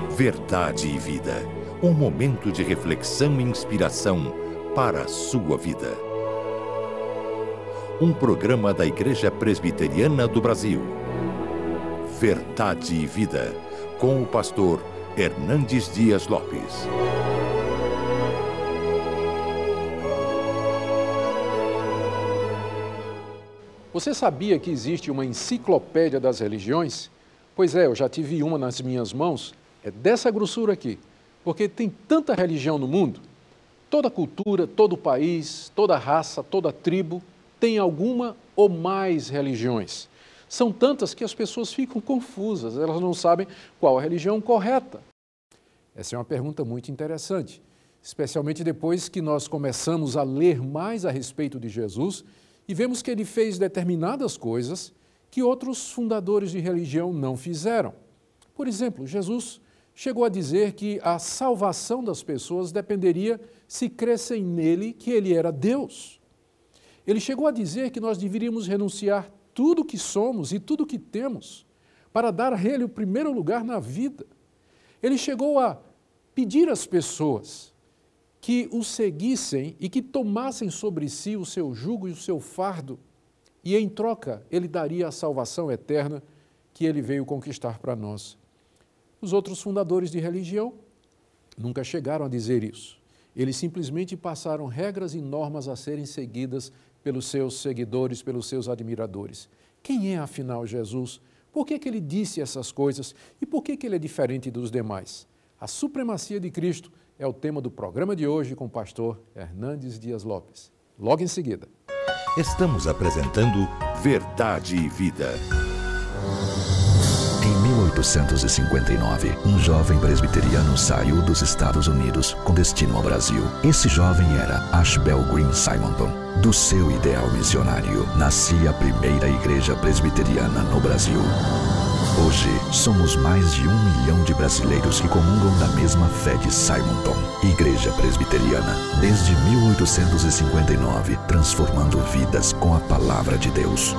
Verdade e Vida. Um momento de reflexão e inspiração para a sua vida. Um programa da Igreja Presbiteriana do Brasil. Verdade e Vida, com o pastor Hernandes Dias Lopes. Você sabia que existe uma enciclopédia das religiões? Pois é, eu já tive uma nas minhas mãos, é dessa grossura aqui, porque tem tanta religião no mundo, toda cultura, todo país, toda raça, toda tribo tem alguma ou mais religiões. São tantas que as pessoas ficam confusas, elas não sabem qual a religião correta. Essa é uma pergunta muito interessante, especialmente depois que nós começamos a ler mais a respeito de Jesus e vemos que ele fez determinadas coisas que outros fundadores de religião não fizeram. Por exemplo, Jesus chegou a dizer que a salvação das pessoas dependeria se cressem nele, que ele era Deus. Ele chegou a dizer que nós deveríamos renunciar tudo que somos e tudo que temos para dar a ele o primeiro lugar na vida. Ele chegou a pedir às pessoas que o seguissem e que tomassem sobre si o seu jugo e o seu fardo, e em troca ele daria a salvação eterna que ele veio conquistar para nós. Os outros fundadores de religião nunca chegaram a dizer isso. Eles simplesmente passaram regras e normas a serem seguidas pelos seus seguidores, pelos seus admiradores. Quem é, afinal, Jesus? Por que ele disse essas coisas? E por que ele é diferente dos demais? A supremacia de Cristo é o tema do programa de hoje com o pastor Hernandes Dias Lopes. Logo em seguida. Estamos apresentando Verdade e Vida. Em 1859, um jovem presbiteriano saiu dos Estados Unidos com destino ao Brasil. Esse jovem era Ashbel Green Simonton. Do seu ideal missionário, nascia a primeira igreja presbiteriana no Brasil. Hoje, somos mais de 1 milhão de brasileiros que comungam da mesma fé de Simonton. Igreja Presbiteriana, desde 1859, transformando vidas com a palavra de Deus.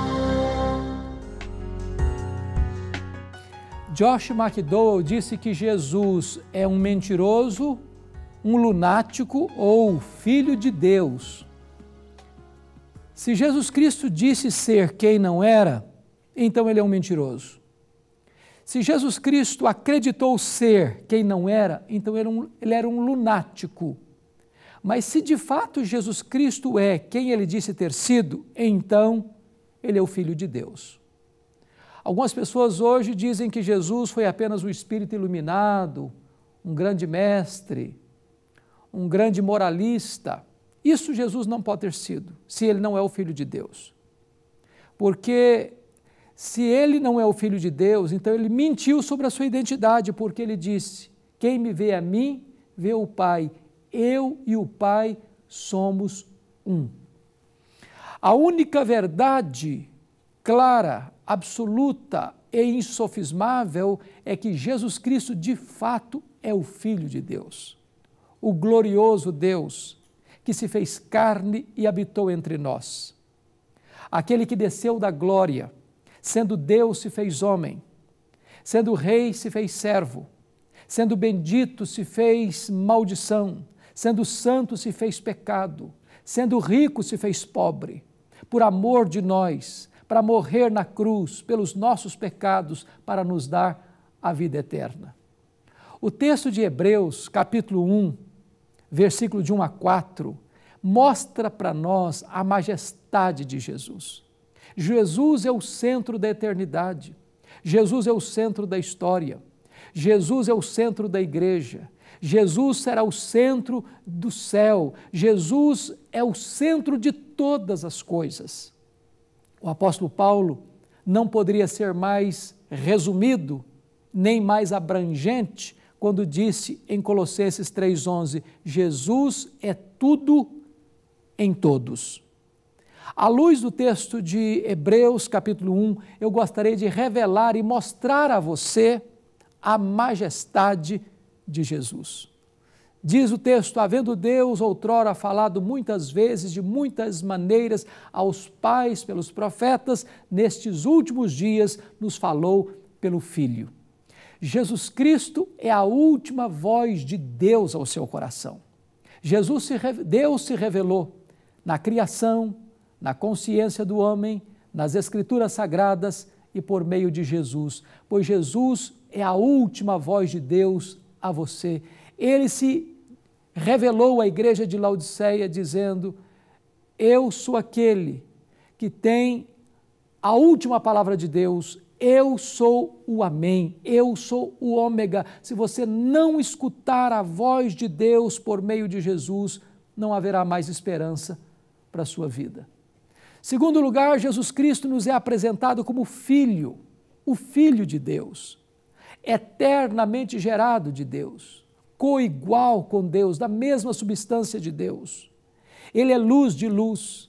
Josh McDowell disse que Jesus é um mentiroso, um lunático ou filho de Deus. Se Jesus Cristo disse ser quem não era, então ele é um mentiroso. Se Jesus Cristo acreditou ser quem não era, então ele era um lunático. Mas se de fato Jesus Cristo é quem ele disse ter sido, então ele é o Filho de Deus. Algumas pessoas hoje dizem que Jesus foi apenas um espírito iluminado, um grande mestre, um grande moralista. Isso Jesus não pode ter sido, se ele não é o Filho de Deus. Porque se ele não é o Filho de Deus, então ele mentiu sobre a sua identidade, porque ele disse: quem me vê a mim, vê o Pai. Eu e o Pai somos um. A única verdade clara, absoluta e insofismável é que Jesus Cristo de fato é o Filho de Deus, o glorioso Deus que se fez carne e habitou entre nós. Aquele que desceu da glória, sendo Deus se fez homem, sendo rei se fez servo, sendo bendito se fez maldição, sendo santo se fez pecado, sendo rico se fez pobre, por amor de nós, para morrer na cruz pelos nossos pecados, para nos dar a vida eterna. O texto de Hebreus, capítulo 1, versículo de 1 a 4, mostra para nós a majestade de Jesus. Jesus é o centro da eternidade, Jesus é o centro da história, Jesus é o centro da igreja, Jesus será o centro do céu, Jesus é o centro de todas as coisas. O apóstolo Paulo não poderia ser mais resumido, nem mais abrangente, quando disse em Colossenses 3,11, Jesus é tudo em todos. À luz do texto de Hebreus, capítulo 1, eu gostaria de revelar e mostrar a você a majestade de Jesus. Diz o texto: havendo Deus outrora falado muitas vezes, de muitas maneiras, aos pais pelos profetas, nestes últimos dias nos falou pelo Filho. Jesus Cristo é a última voz de Deus ao seu coração. Deus se revelou na criação, na consciência do homem, nas Escrituras Sagradas e por meio de Jesus, pois Jesus é a última voz de Deus a você. Ele se revelou à igreja de Laodiceia dizendo: eu sou aquele que tem a última palavra de Deus, eu sou o Amém, eu sou o Ômega. Se você não escutar a voz de Deus por meio de Jesus, não haverá mais esperança para a sua vida. Segundo lugar, Jesus Cristo nos é apresentado como Filho, o Filho de Deus, eternamente gerado de Deus, coigual com Deus, da mesma substância de Deus. Ele é luz de luz.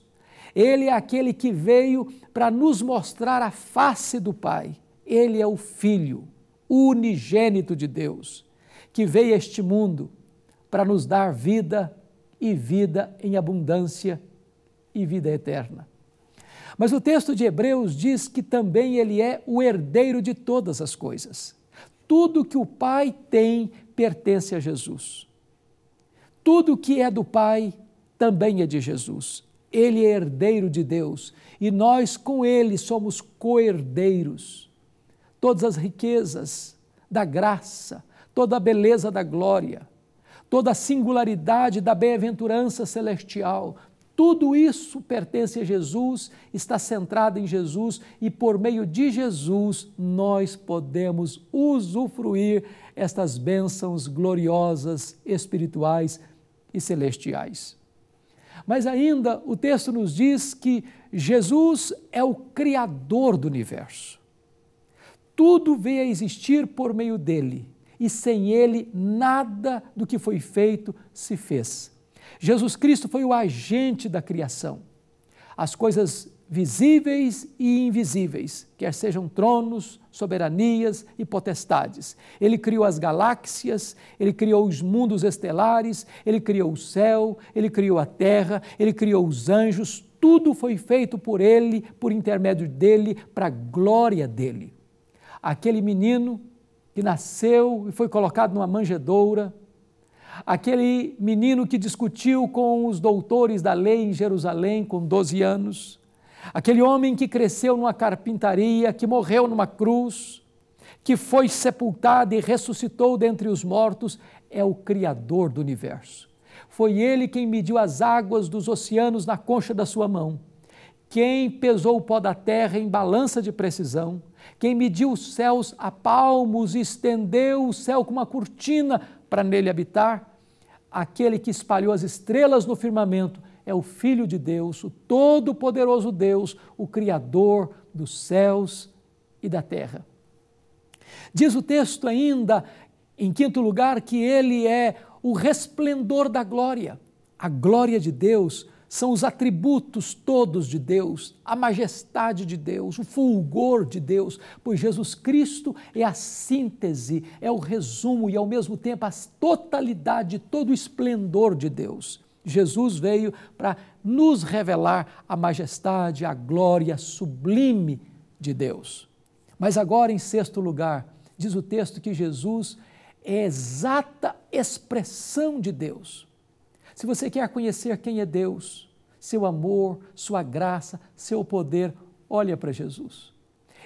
Ele é aquele que veio para nos mostrar a face do Pai. Ele é o Filho, o unigênito de Deus, que veio a este mundo para nos dar vida e vida em abundância e vida eterna. Mas o texto de Hebreus diz que também ele é o herdeiro de todas as coisas. Tudo que o Pai tem pertence a Jesus. Tudo que é do Pai também é de Jesus. Ele é herdeiro de Deus e nós com ele somos co-herdeiros. Todas as riquezas da graça, toda a beleza da glória, toda a singularidade da bem-aventurança celestial, tudo isso pertence a Jesus, está centrado em Jesus e por meio de Jesus nós podemos usufruir estas bênçãos gloriosas, espirituais e celestiais. Mas ainda o texto nos diz que Jesus é o Criador do universo. Tudo veio a existir por meio dele e sem ele nada do que foi feito se fez. Jesus Cristo foi o agente da criação. As coisas visíveis e invisíveis, quer sejam tronos, soberanias e potestades. Ele criou as galáxias, ele criou os mundos estelares, ele criou o céu, ele criou a terra, ele criou os anjos, tudo foi feito por ele, por intermédio dele, para a glória dele. Aquele menino que nasceu e foi colocado numa manjedoura, aquele menino que discutiu com os doutores da lei em Jerusalém com 12 anos, aquele homem que cresceu numa carpintaria, que morreu numa cruz, que foi sepultado e ressuscitou dentre os mortos, é o Criador do universo. Foi ele quem mediu as águas dos oceanos na concha da sua mão, quem pesou o pó da terra em balança de precisão, quem mediu os céus a palmos e estendeu o céu com uma cortina para nele habitar, aquele que espalhou as estrelas no firmamento, é o Filho de Deus, o todo-poderoso Deus, o Criador dos céus e da terra. Diz o texto ainda, em quinto lugar, que ele é o resplendor da glória. A glória de Deus são os atributos todos de Deus, a majestade de Deus, o fulgor de Deus, pois Jesus Cristo é a síntese, é o resumo e ao mesmo tempo a totalidade, todo o esplendor de Deus. Jesus veio para nos revelar a majestade, a glória sublime de Deus. Mas agora, em sexto lugar, diz o texto que Jesus é a exata expressão de Deus. Se você quer conhecer quem é Deus, seu amor, sua graça, seu poder, olha para Jesus.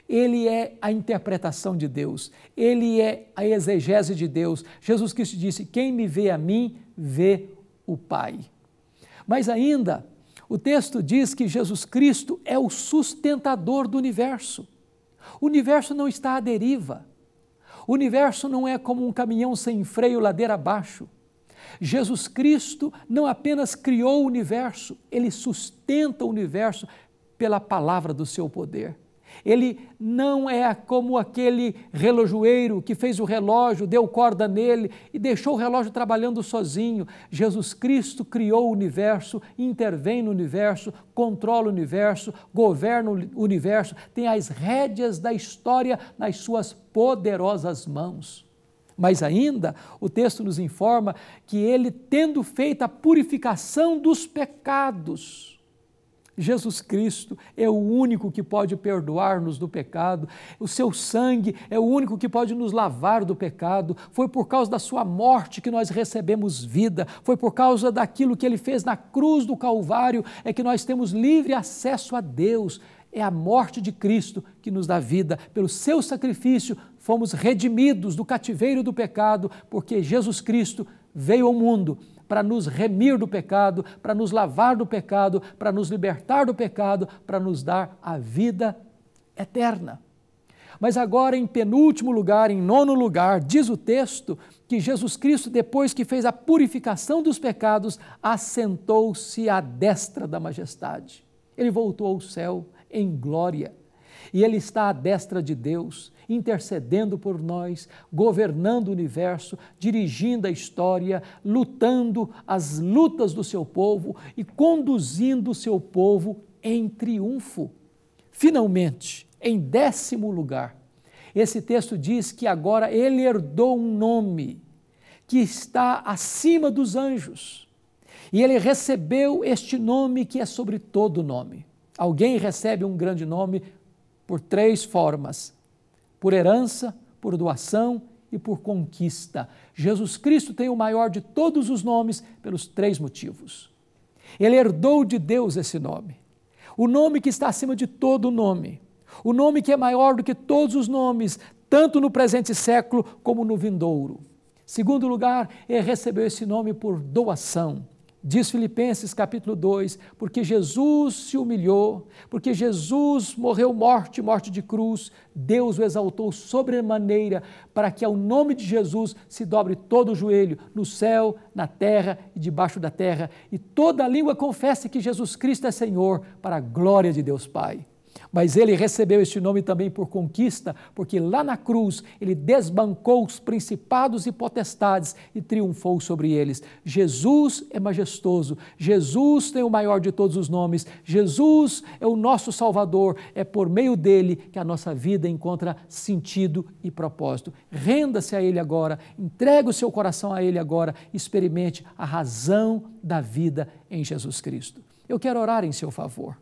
Ele é a interpretação de Deus, ele é a exegese de Deus. Jesus Cristo disse: quem me vê a mim, vê o Pai. Mas ainda, o texto diz que Jesus Cristo é o sustentador do universo. O universo não está à deriva. O universo não é como um caminhão sem freio ladeira abaixo. Jesus Cristo não apenas criou o universo, ele sustenta o universo pela palavra do seu poder. Ele não é como aquele relojoeiro que fez o relógio, deu corda nele e deixou o relógio trabalhando sozinho. Jesus Cristo criou o universo, intervém no universo, controla o universo, governa o universo, tem as rédeas da história nas suas poderosas mãos. Mas ainda, o texto nos informa que ele, tendo feito a purificação dos pecados, Jesus Cristo é o único que pode perdoar-nos do pecado. O seu sangue é o único que pode nos lavar do pecado. Foi por causa da sua morte que nós recebemos vida. Foi por causa daquilo que ele fez na cruz do Calvário é que nós temos livre acesso a Deus. É a morte de Cristo que nos dá vida. Pelo seu sacrifício, fomos redimidos do cativeiro do pecado, porque Jesus Cristo veio ao mundo para nos remir do pecado, para nos lavar do pecado, para nos libertar do pecado, para nos dar a vida eterna. Mas agora, em penúltimo lugar, em nono lugar, diz o texto que Jesus Cristo, depois que fez a purificação dos pecados, assentou-se à destra da majestade. Ele voltou ao céu em glória. E Ele está à destra de Deus, intercedendo por nós, governando o universo, dirigindo a história, lutando as lutas do seu povo e conduzindo o seu povo em triunfo. Finalmente, em 10º lugar, esse texto diz que agora Ele herdou um nome que está acima dos anjos. E Ele recebeu este nome que é sobre todo nome. Alguém recebe um grande nome por 3 formas: por herança, por doação e por conquista. Jesus Cristo tem o maior de todos os nomes pelos 3 motivos. Ele herdou de Deus esse nome, o nome que está acima de todo nome, o nome que é maior do que todos os nomes, tanto no presente século como no vindouro. Segundo lugar, ele recebeu esse nome por doação. Diz Filipenses capítulo 2, porque Jesus se humilhou, porque Jesus morreu morte de cruz, Deus o exaltou sobremaneira para que ao nome de Jesus se dobre todo o joelho, no céu, na terra e debaixo da terra, e toda a língua confesse que Jesus Cristo é Senhor, para a glória de Deus Pai. Mas ele recebeu este nome também por conquista, porque lá na cruz ele desbancou os principados e potestades e triunfou sobre eles. Jesus é majestoso, Jesus tem o maior de todos os nomes, Jesus é o nosso Salvador, é por meio dele que a nossa vida encontra sentido e propósito. Renda-se a ele agora, entregue o seu coração a ele agora, experimente a razão da vida em Jesus Cristo. Eu quero orar em seu favor.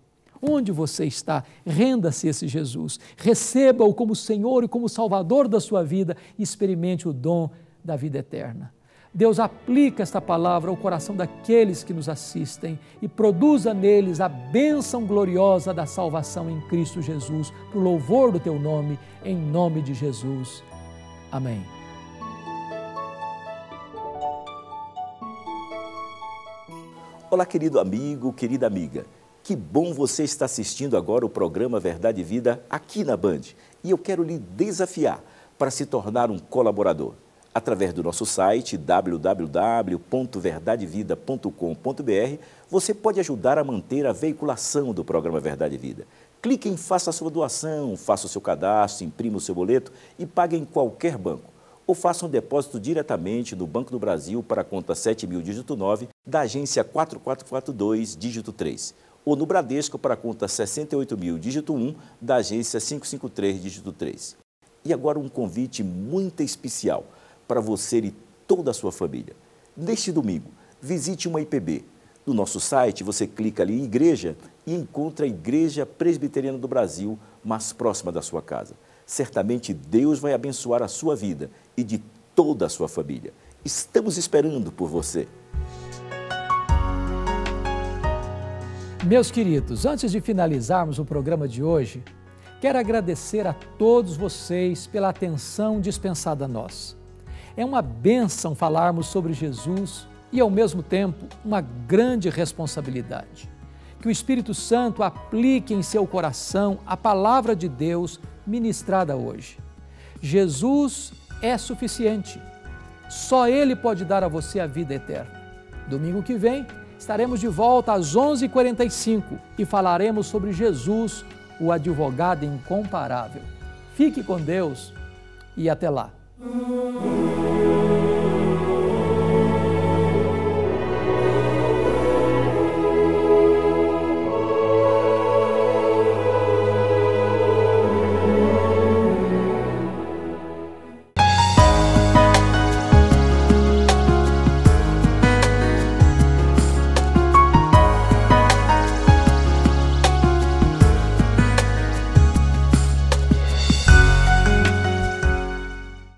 Onde você está, renda-se a esse Jesus, receba-o como Senhor e como Salvador da sua vida e experimente o dom da vida eterna. Deus, aplica esta palavra ao coração daqueles que nos assistem e produza neles a bênção gloriosa da salvação em Cristo Jesus, para o louvor do teu nome, em nome de Jesus. Amém. Olá, querido amigo, querida amiga. Que bom você está assistindo agora o programa Verdade e Vida aqui na Band. E eu quero lhe desafiar para se tornar um colaborador. Através do nosso site www.verdadevida.com.br, você pode ajudar a manter a veiculação do programa Verdade e Vida. Clique em Faça a sua doação, faça o seu cadastro, imprima o seu boleto e pague em qualquer banco. Ou faça um depósito diretamente no Banco do Brasil para a conta 7.000, dígito 9, da agência 4442, dígito 3. Ou no Bradesco para a conta 68.000, dígito 1, da agência 553, dígito 3. E agora um convite muito especial para você e toda a sua família. Neste domingo, visite uma IPB. No nosso site, você clica ali em Igreja e encontra a Igreja Presbiteriana do Brasil mais próxima da sua casa. Certamente Deus vai abençoar a sua vida e de toda a sua família. Estamos esperando por você. Meus queridos, antes de finalizarmos o programa de hoje, quero agradecer a todos vocês pela atenção dispensada a nós. É uma bênção falarmos sobre Jesus e, ao mesmo tempo, uma grande responsabilidade. Que o Espírito Santo aplique em seu coração a palavra de Deus ministrada hoje. Jesus é suficiente. Só Ele pode dar a você a vida eterna. Domingo que vem, estaremos de volta às 11h45 e falaremos sobre Jesus, o advogado incomparável. Fique com Deus e até lá.